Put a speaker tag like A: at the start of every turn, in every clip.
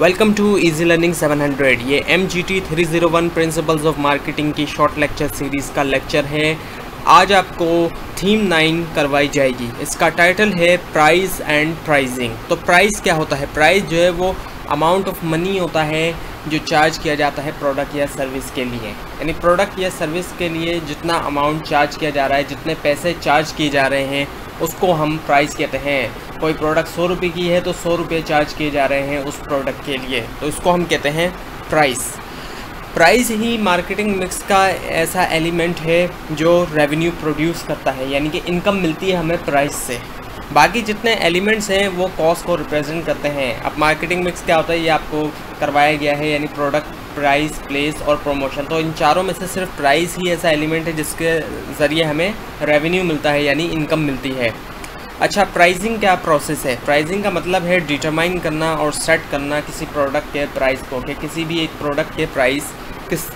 A: Welcome to easy learning 700। ये MGT 301 principles of marketing की short lecture series का lecture है। आज आपको थीम 9 करवाई जाएगी। इसका टाइटल है प्राइस एंड प्राइसिंग। तो प्राइस क्या होता है? प्राइस जो है वो अमाउंट ऑफ मनी होता है जो चार्ज किया जाता है प्रोडक्ट या सर्विस के लिए। यानी प्रोडक्ट या सर्विस के लिए जितना अमाउंट चार्ज किया जा रहा है, जितने पैसे चार्ज किए जा रहे हैं, उसको हम प्राइस कहते हैं। कोई प्रोडक्ट 100 रुपये की है तो 100 रुपये चार्ज किए जा रहे हैं उस प्रोडक्ट के लिए, तो इसको हम कहते हैं प्राइस। प्राइस ही मार्केटिंग मिक्स का ऐसा एलिमेंट है जो रेवेन्यू प्रोड्यूस करता है, यानी कि इनकम मिलती है हमें प्राइस से। बाकी जितने एलिमेंट्स हैं वो कॉस्ट को रिप्रेजेंट करते हैं। अब मार्केटिंग मिक्स क्या होता है ये आपको करवाया गया है, यानी प्रोडक्ट, प्राइस, प्लेस और प्रमोशन। तो इन चारों में से सिर्फ प्राइस ही ऐसा एलिमेंट है जिसके ज़रिए हमें रेवेन्यू मिलता है, यानी इनकम मिलती है। अच्छा, प्राइसिंग क्या प्रोसेस है? प्राइसिंग का मतलब है डिटरमाइन करना और सेट करना किसी प्रोडक्ट के प्राइस को, कि किसी भी एक प्रोडक्ट के प्राइस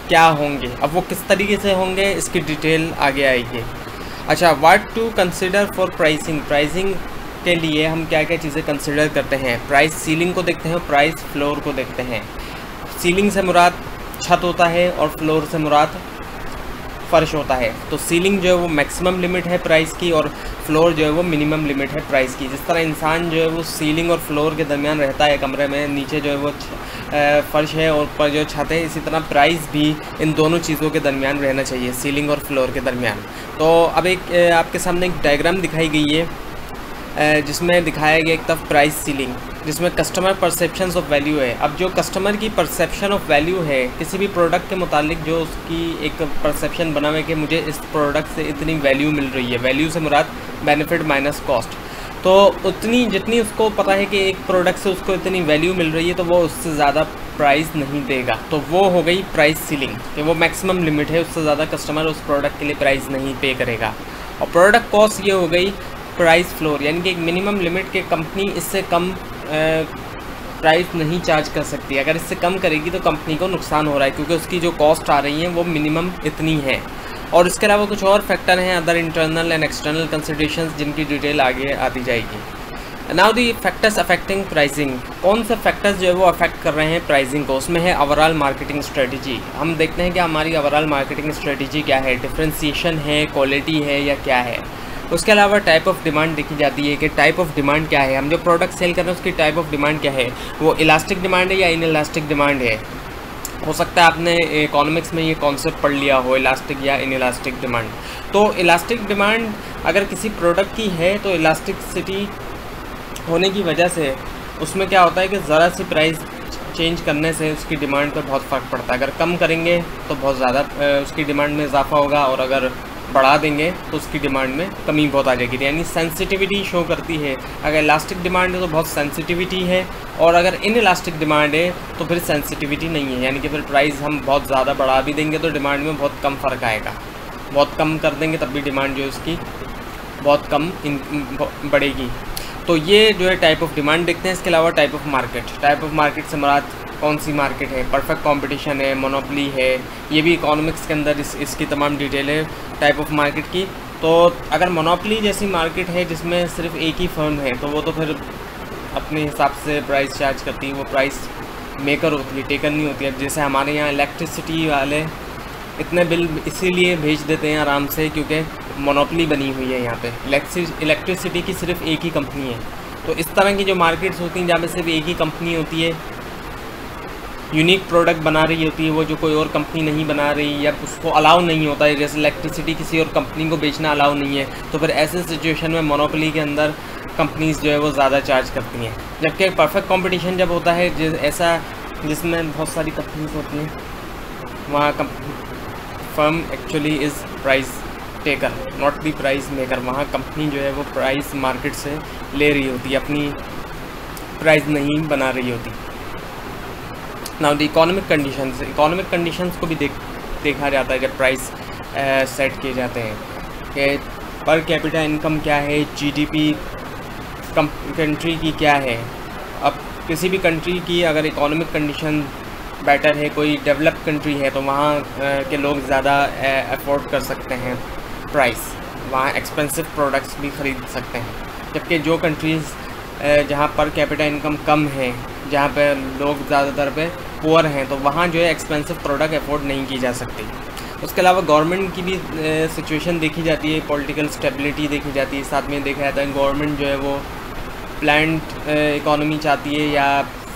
A: क्या होंगे। अब वो किस तरीके से होंगे इसकी डिटेल आगे आएगी। अच्छा, what to consider for pricing. Pricing के लिए हम क्या क्या चीज़ें कंसिडर करते हैं? प्राइस सीलिंग को देखते हैं, प्राइस फ्लोर को देखते हैं। सीलिंग से मुराद छत होता है और फ्लोर से मुराद फर्श होता है। तो सीलिंग जो है वो मैक्सिमम लिमिट है प्राइस की और फ्लोर जो है वो मिनिमम लिमिट है प्राइस की। जिस तरह इंसान जो है वो सीलिंग और फ्लोर के दरमियान रहता है कमरे में, नीचे जो है वो फर्श है और ऊपर जो छत है, इसी तरह प्राइस भी इन दोनों चीज़ों के दरमियान रहना चाहिए, सीलिंग और फ्लोर के दरमियान। तो अब एक आपके सामने एक डायग्राम दिखाई गई है जिसमें दिखाया गया एक तरफ प्राइस सीलिंग, जिसमें कस्टमर परसेप्शंस ऑफ वैल्यू है। अब जो कस्टमर की परसेप्शन ऑफ वैल्यू है किसी भी प्रोडक्ट के मुतालिक, जो उसकी एक परसेप्शन बना हुआ है कि मुझे इस प्रोडक्ट से इतनी वैल्यू मिल रही है। वैल्यू से मुराद बेनिफिट माइनस कॉस्ट। तो उतनी जितनी उसको पता है कि एक प्रोडक्ट से उसको इतनी वैल्यू मिल रही है तो वो उससे ज़्यादा प्राइस नहीं देगा। तो वो हो गई प्राइस सीलिंग, कि वो मैक्सिमम लिमिट है, उससे ज़्यादा कस्टमर उस प्रोडक्ट के लिए प्राइस नहीं पे करेगा। और प्रोडक्ट कॉस्ट ये हो गई प्राइस फ्लोर, यानी कि एक मिनिमम लिमिट के कंपनी इससे कम प्राइस नहीं चार्ज कर सकती। अगर इससे कम करेगी तो कंपनी को नुकसान हो रहा है, क्योंकि उसकी जो कॉस्ट आ रही है वो मिनिमम इतनी है। और इसके अलावा कुछ और फैक्टर हैं, other internal and external considerations, जिनकी डिटेल आगे आती जाएगी। Now the factors affecting pricing. कौन से फैक्टर्स जो है वो अफेक्ट कर रहे हैं प्राइसिंग को? उसमें है ओवरऑल मार्केटिंग स्ट्रेटजी। हम देखते हैं कि हमारी ओवरऑल मार्केटिंग स्ट्रेटजी क्या है, डिफ्रेंसिएशन है, क्वालिटी है या क्या है। उसके अलावा टाइप ऑफ डिमांड देखी जाती है कि टाइप ऑफ डिमांड क्या है, हम जो प्रोडक्ट सेल कर रहे हैं उसकी टाइप ऑफ डिमांड क्या है। वो इलास्टिक डिमांड है या इन इलास्टिक डिमांड है। हो सकता है आपने इकोनॉमिक्स में ये कॉन्सेप्ट पढ़ लिया हो, इलास्टिक या इन इलास्टिक डिमांड। तो इलास्टिक डिमांड अगर किसी प्रोडक्ट की है तो इलास्टिसिटी होने की वजह से उसमें क्या होता है कि ज़रा सी प्राइस चेंज करने से उसकी डिमांड पर बहुत फ़र्क पड़ता है। अगर कम करेंगे तो बहुत ज़्यादा उसकी डिमांड में इजाफा होगा, और अगर बढ़ा देंगे तो उसकी डिमांड में कमी बहुत आ जाएगी। यानी सेंसिटिविटी शो करती है। अगर इलास्टिक डिमांड है तो बहुत सेंसिटिविटी है, और अगर इन इलास्टिक डिमांड है तो फिर सेंसिटिविटी नहीं है। यानी कि फिर प्राइस हम बहुत ज़्यादा बढ़ा भी देंगे तो डिमांड में बहुत कम फ़र्क आएगा, बहुत कम कर देंगे तब भी डिमांड जो है उसकी बहुत कम बढ़ेगी। तो ये जो है टाइप ऑफ डिमांड देखते हैं। इसके अलावा type of market. Type of market से मुराद कौन सी मार्केट है, परफेक्ट कंपटीशन है, मोनोपोली है, ये भी इकोनॉमिक्स के अंदर इसकी तमाम डिटेल है टाइप ऑफ मार्केट की। तो अगर मोनोपोली जैसी मार्केट है जिसमें सिर्फ एक ही फर्म है तो वो तो फिर अपने हिसाब से प्राइस चार्ज करती है, वो प्राइस मेकर होती है, टेकर नहीं होती है। जैसे हमारे यहाँ इलेक्ट्रिसिटी वाले इतने बिल इसीलिए भेज देते हैं आराम से क्योंकि मोनोपोली बनी हुई है यहाँ पे। इलेक्ट्रिसिटी की सिर्फ एक ही कंपनी है। तो इस तरह की जो मार्केट्स होती हैं जहाँ पे सिर्फ एक ही कंपनी होती है, यूनिक प्रोडक्ट बना रही होती है, वो जो कोई और कंपनी नहीं बना रही या उसको अलाउ नहीं होता है, जैसे इलेक्ट्रिसिटी किसी और कंपनी को बेचना अलाउ नहीं है, तो फिर ऐसे सिचुएशन में मोनोपोली के अंदर कंपनीज़ जो है वो ज़्यादा चार्ज करती हैं। जबकि परफेक्ट कंपटीशन जब होता है ऐसा जिसमें बहुत सारी कंपनीज होती हैं, वहाँ firm actually is price taker not the price maker. वहाँ कंपनी जो है वो प्राइस मार्केट से ले रही होती है, अपनी प्राइस नहीं बना रही होती। Now the economic conditions. Economic conditions को भी देखा जाता है जब प्राइस सेट किए जाते हैं कि पर कैपिटा इनकम क्या है, जीडीपी कंट्री की क्या है। अब किसी भी कंट्री की अगर इकोनॉमिक कंडीशन बेटर है, कोई डेवलप कंट्री है, तो वहाँ के लोग ज़्यादा अफोर्ड कर सकते हैं प्राइस, वहाँ एक्सपेंसिव प्रोडक्ट्स भी ख़रीद सकते हैं। जबकि जो कंट्रीज़ जहाँ पर कैपिटा इनकम कम है जहाँ पे लोग ज़्यादातर पे पुअर हैं, तो वहाँ जो है एक्सपेंसिव प्रोडक्ट अफोर्ड नहीं की जा सकती। उसके अलावा गवर्नमेंट की भी सिचुएशन देखी जाती है, पॉलिटिकल स्टेबिलिटी देखी जाती है, साथ में देखा जाता है गवर्नमेंट जो है वो प्लान्ड इकोनॉमी चाहती है या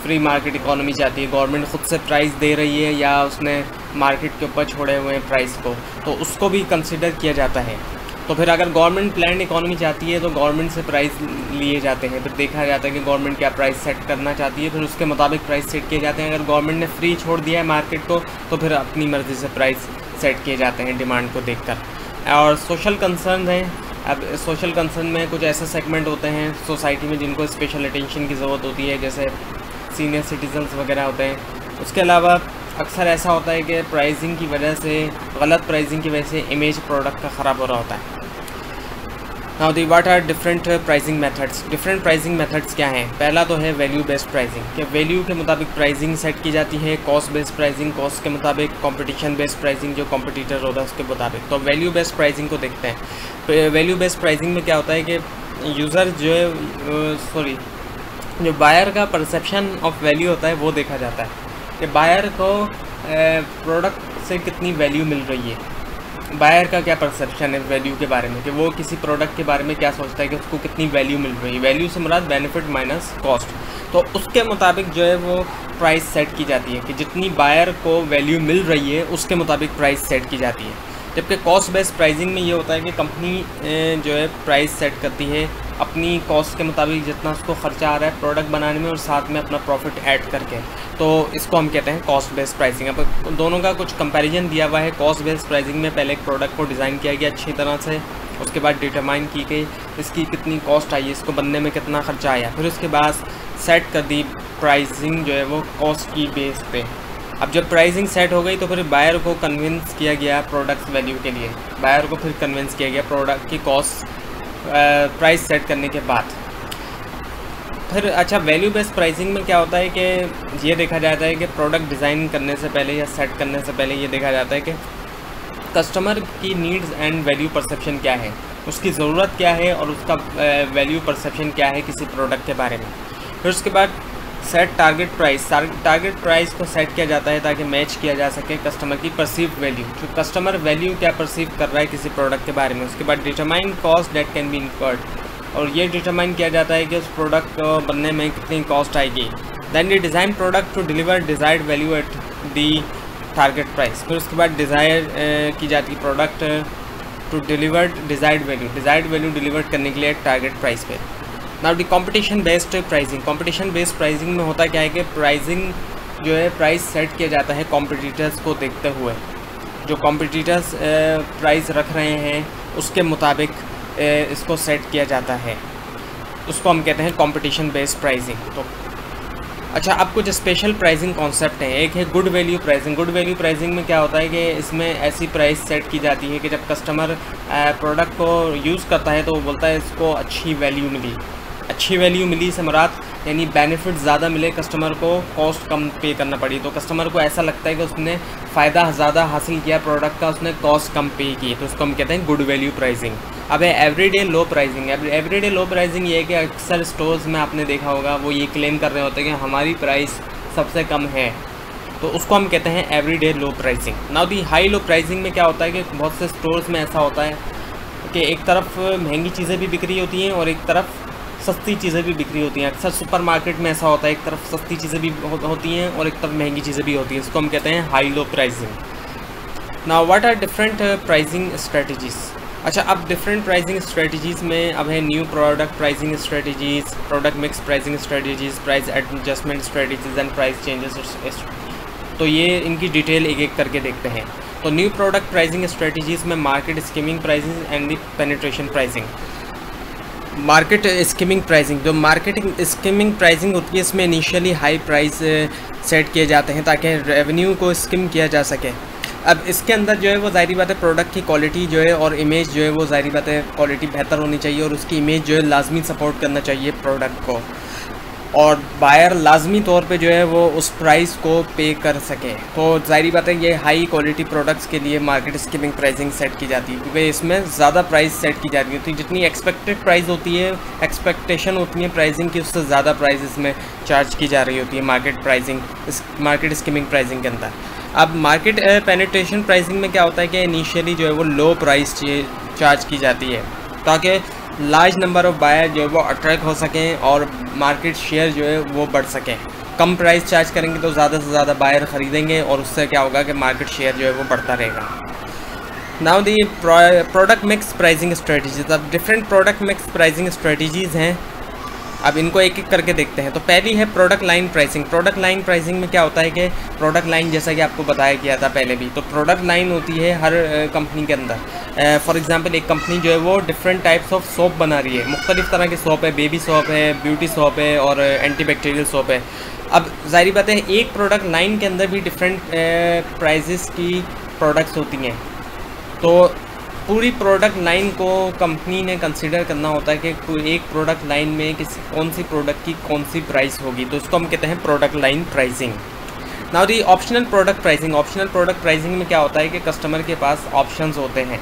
A: फ्री मार्केट इकोनॉमी चाहती है। गवर्नमेंट ख़ुद से प्राइस दे रही है या उसने मार्केट के ऊपर छोड़े हुए हैं प्राइस को, तो उसको भी कंसिडर किया जाता है। तो फिर अगर गवर्नमेंट प्लान्ड इकोनॉमी चाहती है तो गवर्नमेंट से प्राइस लिए जाते हैं, फिर देखा जाता है कि गवर्नमेंट क्या प्राइस सेट करना चाहती है, फिर उसके मुताबिक प्राइस सेट किए जाते हैं। अगर गवर्नमेंट ने फ्री छोड़ दिया है मार्केट को तो फिर अपनी मर्ज़ी से प्राइस सेट किए जाते हैं डिमांड को देखकर। और सोशल कंसर्न हैं, अब सोशल कंसर्न में कुछ ऐसे सेगमेंट होते हैं सोसाइटी में जिनको स्पेशल अटेंशन की ज़रूरत होती है, जैसे सीनियर सिटीजन्स वगैरह होते हैं। उसके अलावा अक्सर ऐसा होता है कि प्राइसिंग की वजह से, गलत प्राइसिंग की वजह से इमेज प्रोडक्ट का ख़राब हो रहा होता है। Now the what are different pricing methods. Different pricing methods क्या हैं? पहला तो है वैल्यू बेस्ड प्राइसिंग, कि वैल्यू के मुताबिक प्राइसिंग सेट की जाती है। कॉस्ट बेस्ड प्राइसिंग, कॉस्ट के मुताबिक। कंपटीशन बेस्ड प्राइसिंग, जो कंपटीटर होता है उसके मुताबिक। तो वैल्यू बेस्ड प्राइसिंग को देखते हैं। वैल्यू बेस्ड प्राइसिंग में क्या होता है कि यूज़र जो है जो बायर का परसेप्शन ऑफ वैल्यू होता है वो देखा जाता है, कि बायर को प्रोडक्ट से कितनी वैल्यू मिल रही है, बायर का क्या परसेप्शन है वैल्यू के बारे में, कि वो किसी प्रोडक्ट के बारे में क्या सोचता है कि उसको कितनी वैल्यू मिल रही है। वैल्यू से मुराद बेनिफिट माइनस कॉस्ट। तो उसके मुताबिक जो है वो प्राइस सेट की जाती है, कि जितनी बायर को वैल्यू मिल रही है उसके मुताबिक प्राइस सेट की जाती है। जबकि कॉस्ट बेस्ड प्राइसिंग में ये होता है कि कंपनी जो है प्राइस सेट करती है अपनी कॉस्ट के मुताबिक, जितना उसको ख़र्चा आ रहा है प्रोडक्ट बनाने में और साथ में अपना प्रॉफिट ऐड करके। तो इसको हम कहते हैं कॉस्ट बेस्ड प्राइसिंग। अब दोनों का कुछ कंपैरिजन दिया हुआ है। कॉस्ट बेस्ड प्राइसिंग में पहले एक प्रोडक्ट को डिज़ाइन किया गया अच्छी तरह से, उसके बाद डिटरमाइन की गई इसकी कितनी कॉस्ट आई, इसको बनने में कितना ख़र्चा आया, फिर उसके बाद सेट कर दी प्राइसिंग जो है वो कॉस्ट की बेस पे। अब जब प्राइसिंग सेट हो गई तो फिर बायर को कन्विंस किया गया प्रोडक्ट वैल्यू के लिए, बायर को फिर कन्विंस किया गया प्रोडक्ट की कॉस्ट प्राइस सेट करने के बाद। फिर अच्छा, वैल्यू बेस्ड प्राइसिंग में क्या होता है कि ये देखा जाता है कि प्रोडक्ट डिज़ाइन करने से पहले या सेट करने से पहले ये देखा जाता है कि कस्टमर की नीड्स एंड वैल्यू परसेप्शन क्या है, उसकी ज़रूरत क्या है और उसका वैल्यू परसेप्शन क्या है किसी प्रोडक्ट के बारे में। फिर उसके बाद set target price. Target price को सेट किया जाता है ताकि मैच किया जा सके कस्टमर की परसीव वैल्यू, जो कस्टमर वैल्यू क्या परसीव कर रहा है किसी प्रोडक्ट के बारे में। उसके बाद determine cost that can be incurred, और ये डिटरमाइन किया जाता है कि उस प्रोडक्ट को बनने में कितनी कॉस्ट आएगी। देन ये design product to deliver desired value at the target price. फिर उसके बाद डिज़ायर की जाती है product to deliver desired value deliver करने के लिए टारगेट प्राइस पे। Now the competition based pricing. Competition based pricing में होता क्या है कि प्राइसिंग जो है प्राइस सेट किया जाता है कॉम्पिटिटर्स को देखते हुए। जो कॉम्पिटिटर्स प्राइस रख रहे हैं उसके मुताबिक इसको सेट किया जाता है, उसको हम कहते हैं कंपटीशन बेस्ड प्राइसिंग। तो अच्छा, अब कुछ स्पेशल प्राइसिंग कॉन्सेप्ट हैं। एक है good value pricing. Good value pricing में क्या होता है कि इसमें ऐसी प्राइस सेट की जाती है कि जब कस्टमर प्रोडक्ट को यूज़ करता है तो वो बोलता है इसको अच्छी वैल्यू मिली। अच्छी वैल्यू मिली से मुराद यानी बेनिफिट ज़्यादा मिले, कस्टमर को कॉस्ट कम पे करना पड़ी, तो कस्टमर को ऐसा लगता है कि उसने फ़ायदा ज़्यादा हासिल किया प्रोडक्ट का, उसने कॉस्ट कम पे की, तो उसको हम कहते हैं गुड वैल्यू प्राइसिंग। अब है everyday low pricing. Everyday low pricing ये है कि अक्सर स्टोर्स में आपने देखा होगा वो ये क्लेम कर रहे होते हैं कि हमारी प्राइस सबसे कम है, तो उसको हम कहते हैं everyday low pricing. Now the high low pricing में क्या होता है कि बहुत से स्टोर्स में ऐसा होता है कि एक तरफ महंगी चीज़ें भी बिक रही होती हैं और एक तरफ सस्ती चीज़ें भी बिक्री होती हैं। अक्सर सुपरमार्केट में ऐसा होता है, एक तरफ सस्ती चीज़ें भी होती हैं और एक तरफ महंगी चीज़ें भी होती हैं, इसको हम कहते हैं high low pricing. Now what are different pricing strategies. अच्छा, अब डिफरेंट प्राइसिंग स्ट्रेटजीज़ में अब है new product pricing strategies, product mix pricing strategies, price adjustment strategies and price changes. तो ये इनकी डिटेल एक एक करके देखते हैं। तो न्यू प्रोडक्ट प्राइसिंग स्ट्रेटजीज़ में market skimming pricing and the penetration pricing. Market skimming pricing, जो मार्केटिंग स्कीमिंग प्राइसिंग होती है इसमें इनिशियली हाई प्राइस सेट किए जाते हैं ताकि रेवेन्यू को स्किम किया जा सके। अब इसके अंदर जो है वो ज़ाहिर बात है प्रोडक्ट की क्वालिटी जो है और इमेज जो है वो ज़ाहिर बात है क्वालिटी बेहतर होनी चाहिए और उसकी इमेज जो है लाजमी सपोर्ट करना चाहिए प्रोडक्ट को। और बायर लाजमी तौर पे जो है वो उस प्राइस को पे कर सकें। तो ज़ाहिर बात है ये हाई क्वालिटी प्रोडक्ट्स के लिए मार्केट स्कीमिंग प्राइसिंग सेट की जाती है, क्योंकि इसमें ज़्यादा प्राइस सेट की जाती होती है। जितनी एक्सपेक्टेड प्राइस होती है, एक्सपेक्टेशन होती है प्राइसिंग की, उससे ज़्यादा प्राइस इसमें चार्ज की जा रही होती है मार्केट स्कीमिंग प्राइसिंग के अंदर। अब मार्केट पेनिट्रेशन प्राइसिंग में क्या होता है कि इनिशियली जो है वो लो प्राइस चार्ज की जाती है ताकि लार्ज नंबर ऑफ़ बायर जो है वो अट्रैक्ट हो सकें और मार्केट शेयर जो है वो बढ़ सकें। कम प्राइस चार्ज करेंगे तो ज़्यादा से ज़्यादा बायर ख़रीदेंगे और उससे क्या होगा कि मार्केट शेयर जो है वो बढ़ता रहेगा। Now the product mix pricing strategies. अब different product mix pricing strategies हैं, अब इनको एक एक करके देखते हैं। तो पहली है product line pricing. Product line pricing में क्या होता है कि प्रोडक्ट लाइन, जैसा कि आपको बताया गया था पहले भी, तो प्रोडक्ट लाइन होती है हर कंपनी के अंदर। फॉर एग्जांपल एक कंपनी जो है वो डिफरेंट टाइप्स ऑफ सोप बना रही है, मुख्तलिफ तरह के सोप है, बेबी सोप है, ब्यूटी सोप है और एंटी बैक्टीरियल सोप है। अब ज़ाहिर बात है एक प्रोडक्ट लाइन के अंदर भी डिफरेंट प्राइजेस की प्रोडक्ट्स होती हैं, तो पूरी प्रोडक्ट लाइन को कंपनी ने कंसिडर करना होता है कि एक प्रोडक्ट लाइन में कौन सी प्रोडक्ट की कौन सी प्राइस होगी, तो उसको हम कहते हैं product line pricing. Now the optional product pricing. Optional product pricing में क्या होता है कि कस्टमर के पास ऑप्शंस होते हैं।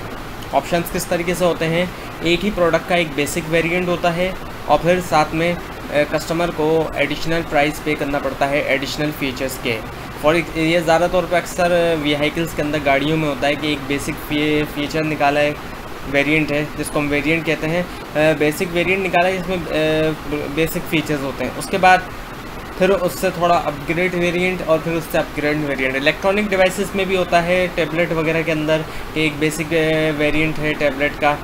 A: ऑप्शंस किस तरीके से होते हैं, एक ही प्रोडक्ट का एक बेसिक वेरिएंट होता है और फिर साथ में कस्टमर को एडिशनल प्राइस पे करना पड़ता है एडिशनल फीचर्स के। फॉर ये ज़्यादा तौर पे अक्सर व्हीकल्स के अंदर, गाड़ियों में होता है कि एक बेसिक फीचर निकाला है, वेरिएंट है जिसको हम वेरिएंट कहते हैं। बेसिक वेरिएंट निकाला है जिसमें बेसिक फीचर्स होते हैं, उसके बाद फिर उससे थोड़ा अपग्रेड वेरिएंट और फिर उससे अपग्रेड वेरिएंट। इलेक्ट्रॉनिक डिवाइसेस में भी होता है, टैबलेट वगैरह के अंदर एक बेसिक वेरिएंट है टैबलेट का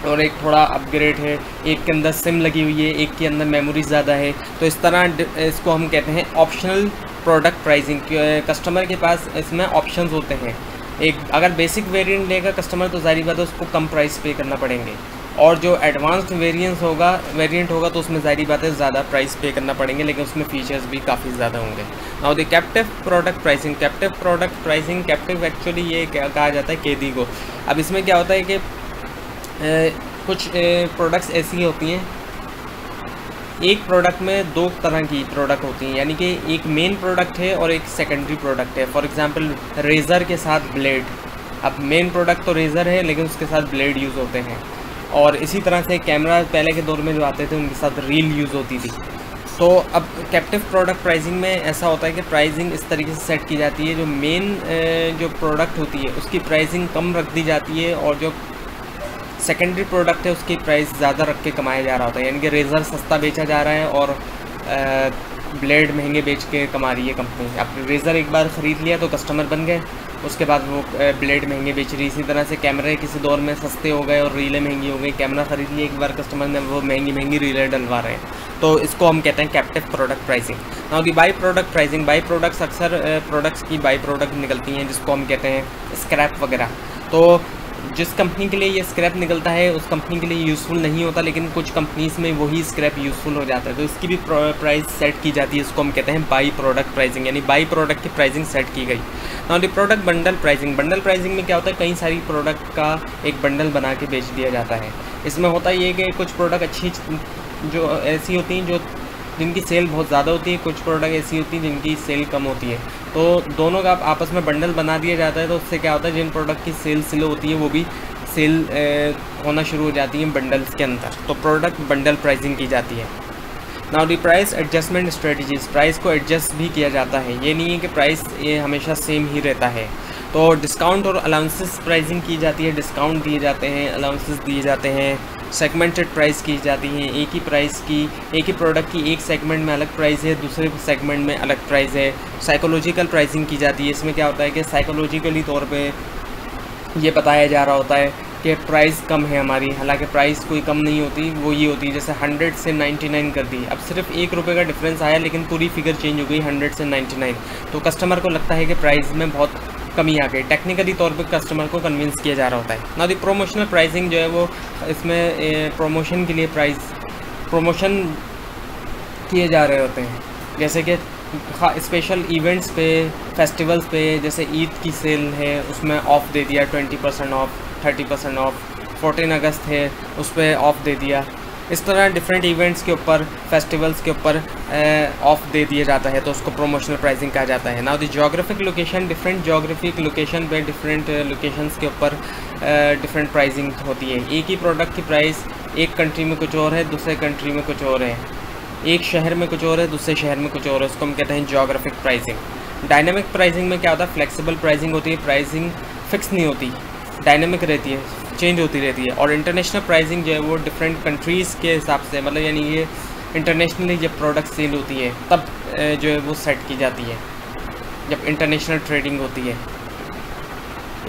A: और एक थोड़ा अपग्रेड है, एक के अंदर सिम लगी हुई है, एक के अंदर मेमोरी ज़्यादा है। तो इस तरह इसको हम कहते हैं ऑप्शनल प्रोडक्ट प्राइसिंग। कस्टमर के पास इसमें ऑप्शंस होते हैं। एक अगर बेसिक वेरिएंट लेगा कस्टमर तो ज़ाहिर बात है उसको कम प्राइस पे करना पड़ेंगे, और जो एडवांस्ड वेरिएंट होगा तो उसमें ज़ाहिर बात है ज़्यादा प्राइस पे करना पड़ेंगे, लेकिन उसमें फ़ीचर्स भी काफ़ी ज़्यादा होंगे। Now the captive product pricing. Captive product pricing, captive actually ये कहा जाता है कैदी को। अब इसमें क्या होता है कि कुछ प्रोडक्ट्स ऐसी होती हैं, एक प्रोडक्ट में दो तरह की प्रोडक्ट होती हैं, यानी कि एक मेन प्रोडक्ट है और एक सेकेंडरी प्रोडक्ट है। फॉर एग्जांपल रेज़र के साथ ब्लेड। अब मेन प्रोडक्ट तो रेज़र है लेकिन उसके साथ ब्लेड यूज़ होते हैं, और इसी तरह से कैमरा पहले के दौर में जो आते थे उनके साथ रील यूज़ होती थी। तो अब कैप्टिव प्रोडक्ट प्राइसिंग में ऐसा होता है कि प्राइसिंग इस तरीके से सेट की जाती है, जो मेन जो प्रोडक्ट होती है उसकी प्राइसिंग कम रख दी जाती है और जो सेकेंडरी प्रोडक्ट है उसकी प्राइस ज़्यादा रख के कमाया जा रहा होता है। यानी कि रेज़र सस्ता बेचा जा रहा है और ब्लेड महंगे बेच के कमा रही है कंपनी। अब रेज़र एक बार ख़रीद लिया तो कस्टमर बन गए, उसके बाद वो ब्लेड महंगे बेच रही। इसी तरह से कैमरे किसी दौर में सस्ते हो गए और रीलें महंगी हो गई, कैमरा ख़रीद लिया एक बार कस्टमर ने, वो महंगी रीलें डलवा रहे हैं। तो इसको हम कहते हैं captive product pricing. Now the by product pricing. By products अक्सर प्रोडक्ट्स की बाई प्रोडक्ट निकलती हैं जिसको हम कहते हैं स्क्रैप वगैरह। तो जिस कंपनी के लिए ये स्क्रैप निकलता है उस कंपनी के लिए यूज़फुल नहीं होता, लेकिन कुछ कंपनीज़ में वही स्क्रैप यूज़फुल हो जाता है, तो इसकी भी प्राइस सेट की जाती है। इसको हम कहते हैं बाई प्रोडक्ट प्राइसिंग, यानी बाई प्रोडक्ट की प्राइसिंग सेट की गई। Now the product bundle pricing. Bundle pricing में क्या होता है, कई सारी प्रोडक्ट का एक बंडल बना के बेच दिया जाता है। इसमें होता ये कि कुछ प्रोडक्ट अच्छी जो ऐसी होती हैं जो जिनकी सेल बहुत ज़्यादा होती है, कुछ प्रोडक्ट ऐसी होती हैं जिनकी सेल कम होती है, तो दोनों का आपस में बंडल बना दिया जाता है। तो उससे क्या होता है, जिन प्रोडक्ट की सेल स्लो होती है वो भी सेल होना शुरू हो जाती है बंडल्स के अंदर, तो प्रोडक्ट बंडल प्राइसिंग की जाती है। नाउ दी प्राइस एडजस्टमेंट स्ट्रेटजीज़। प्राइस को एडजस्ट भी किया जाता है, ये नहीं है कि प्राइस ये हमेशा सेम ही रहता है। तो डिस्काउंट और अलाउंसेस प्राइसिंग की जाती है, डिस्काउंट दिए जाते हैं, अलाउंसेस दिए जाते हैं, सेगमेंटेड प्राइस की जाती हैं। एक ही प्राइस की, एक ही प्रोडक्ट की एक सेगमेंट में अलग प्राइस है, दूसरे सेगमेंट में अलग प्राइस है। साइकोलॉजिकल प्राइसिंग की जाती है। इसमें क्या होता है कि साइकोलॉजिकली तौर पे ये बताया जा रहा होता है कि प्राइस कम है हमारी, हालांकि प्राइस कोई कम नहीं होती, वो ये होती है जैसे 100 से 99 कर दी। अब सिर्फ ₹1 का डिफरेंस आया लेकिन पूरी फिगर चेंज हो गई 100 से 99, तो कस्टमर को लगता है कि प्राइस में बहुत कमी आ गई। टेक्निकली तौर पे कस्टमर को कन्विंस किया जा रहा होता है। ना दी प्रोमोशनल प्राइसिंग जो है वो इसमें प्रोमोशन के लिए प्रमोशन किए जा रहे होते हैं, जैसे कि स्पेशल इवेंट्स पे, फेस्टिवल्स पे, जैसे ईद की सेल है उसमें ऑफ़ दे दिया 20% ऑफ, 30% ऑफ। 14 अगस्त है उस पर ऑफ़ दे दिया। इस तरह डिफरेंट इवेंट्स के ऊपर, फेस्टिवल्स के ऊपर ऑफ दे दिया जाता है, तो उसको प्रोमोशनल प्राइसिंग कहा जाता है। Now the geographic location, different geographic location पे डिफरेंट लोकेशंस के ऊपर डिफरेंट प्राइसिंग होती है। एक ही प्रोडक्ट की प्राइस एक कंट्री में कुछ और है, दूसरे कंट्री में कुछ और है, एक शहर में कुछ और है, दूसरे शहर में कुछ और है, उसको हम कहते हैं ज्योग्राफिक प्राइसिंग। डायनामिक प्राइसिंग में क्या होता है, फ्लेक्सिबल प्राइसिंग होती है, प्राइसिंग फिक्स नहीं होती, डायनामिक रहती है, चेंज होती रहती है। और इंटरनेशनल प्राइसिंग जो है वो डिफरेंट कंट्रीज़ के हिसाब से, मतलब यानी ये इंटरनेशनली जब प्रोडक्ट सेल होती है तब जो है वो सेट की जाती है, जब इंटरनेशनल ट्रेडिंग होती है,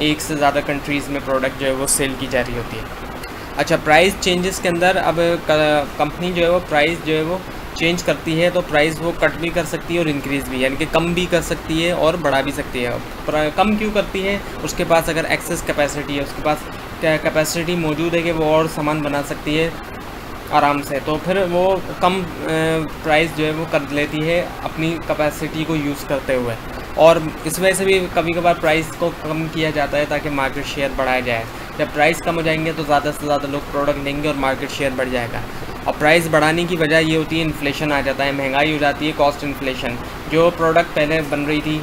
A: एक से ज़्यादा कंट्रीज़ में प्रोडक्ट जो है वो सेल की जा रही होती है। अच्छा, प्राइस चेंजेस के अंदर अब कंपनी जो है वो प्राइस जो है वो चेंज करती है, तो प्राइस वो कट भी कर सकती है और इंक्रीज़ भी, यानी कि कम भी कर सकती है और बढ़ा भी सकती है। कम क्यों करती है, उसके पास अगर एक्सेस कैपेसिटी है, उसके पास कैपेसिटी मौजूद है कि वो और सामान बना सकती है आराम से, तो फिर वो कम प्राइस जो है वो कर लेती है अपनी कैपेसिटी को यूज़ करते हुए। और इस वजह से भी कभी कभार प्राइस को कम किया जाता है ताकि मार्केट शेयर बढ़ाया जाए। जब प्राइस कम हो जाएंगे तो ज़्यादा से ज़्यादा लोग प्रोडक्ट लेंगे और मार्केट शेयर बढ़ जाएगा। और प्राइस बढ़ाने की वजह ये होती है इन्फ्लेशन आ जाता है, महंगाई हो जाती है, कॉस्ट इन्फ्लेशन। जो प्रोडक्ट पहले बन रही थी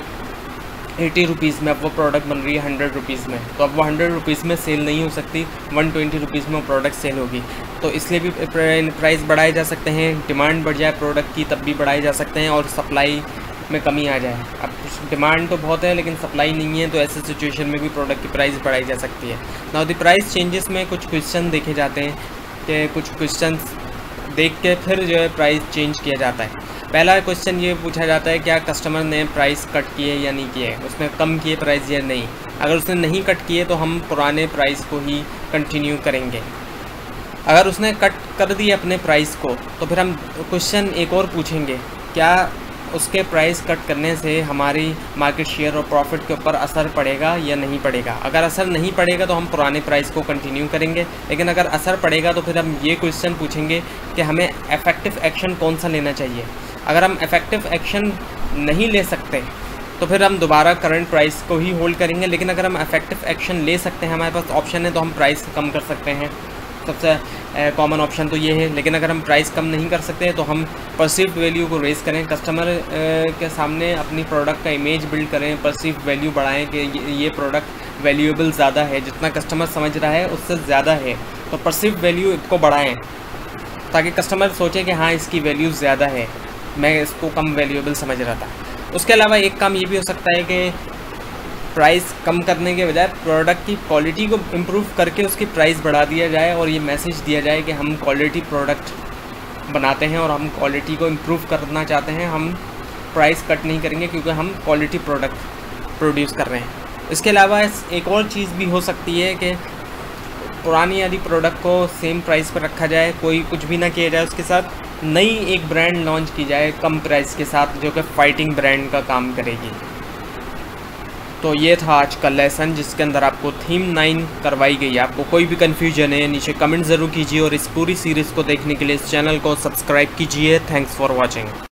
A: 80 रुपीज़ में, अब वो प्रोडक्ट बन रही है 100 रुपीज़ में, तो अब वो 100 रुपीज़ में सेल नहीं हो सकती, 120 रुपीज़ में वो प्रोडक्ट सेल होगी। तो इसलिए भी प्राइस बढ़ाए जा सकते हैं, डिमांड बढ़ जाए प्रोडक्ट की तब भी बढ़ाए जा सकते हैं, और सप्लाई में कमी आ जाए। अब डिमांड तो बहुत है लेकिन सप्लाई नहीं है, तो ऐसे सिचुएशन में भी प्रोडक्ट की प्राइस बढ़ाई जा सकती है। नाउ द प्राइस चेंजेस में कुछ क्वेश्चन देखे जाते हैं कि कुछ क्वेश्चन देख के फिर जो है प्राइस चेंज किया जाता है। पहला क्वेश्चन ये पूछा जाता है क्या कस्टमर ने प्राइस कट किए या नहीं किए, उसने कम किए प्राइस या नहीं। अगर उसने नहीं कट किए तो हम पुराने प्राइस को ही कंटिन्यू करेंगे। अगर उसने कट कर दिए अपने प्राइस को तो फिर हम क्वेश्चन एक और पूछेंगे, क्या उसके प्राइस कट करने से हमारी मार्केट शेयर और प्रॉफिट के ऊपर असर पड़ेगा या नहीं पड़ेगा। अगर असर नहीं पड़ेगा तो हम पुराने प्राइस को कंटिन्यू करेंगे, लेकिन अगर असर पड़ेगा तो फिर हम ये क्वेश्चन पूछेंगे कि हमें इफ़ेक्टिव एक्शन कौन सा लेना चाहिए। अगर हम इफ़ेक्टिव एक्शन नहीं ले सकते तो फिर हम दोबारा करंट प्राइस को ही होल्ड करेंगे, लेकिन अगर हम इफ़ेक्टिव एक्शन ले सकते हैं, हमारे पास ऑप्शन है, तो हम प्राइस कम कर सकते हैं। सबसे कॉमन ऑप्शन तो ये है। लेकिन अगर हम प्राइस कम नहीं कर सकते तो हम परसीव्ड वैल्यू को रेज़ करें, कस्टमर के सामने अपनी प्रोडक्ट का इमेज बिल्ड करें, परसीव्ड वैल्यू बढ़ाएं कि ये प्रोडक्ट वैल्यूएबल ज़्यादा है, जितना कस्टमर समझ रहा है उससे ज़्यादा है, तो परसीव्ड वैल्यू को बढ़ाएं ताकि कस्टमर सोचे कि हाँ इसकी वैल्यू ज़्यादा है, मैं इसको कम वैल्यूएबल समझ रहा था। उसके अलावा एक काम ये भी हो सकता है कि प्राइस कम करने के बजाय प्रोडक्ट की क्वालिटी को इम्प्रूव करके उसकी प्राइस बढ़ा दिया जाए और ये मैसेज दिया जाए कि हम क्वालिटी प्रोडक्ट बनाते हैं और हम क्वालिटी को इम्प्रूव करना चाहते हैं, हम प्राइस कट नहीं करेंगे क्योंकि हम क्वालिटी प्रोडक्ट प्रोड्यूस कर रहे हैं। इसके अलावा एक और चीज़ भी हो सकती है कि पुरानी आदि प्रोडक्ट को सेम प्राइस पर रखा जाए, कोई कुछ भी ना किया जाए, उसके साथ नई एक ब्रांड लॉन्च की जाए कम प्राइस के साथ, जो कि फाइटिंग ब्रांड का काम करेगी। तो ये था आज का लेसन जिसके अंदर आपको थीम 9 करवाई गई है। आपको कोई भी कन्फ्यूजन है नीचे कमेंट ज़रूर कीजिए और इस पूरी सीरीज़ को देखने के लिए इस चैनल को सब्सक्राइब कीजिए। Thanks for watching.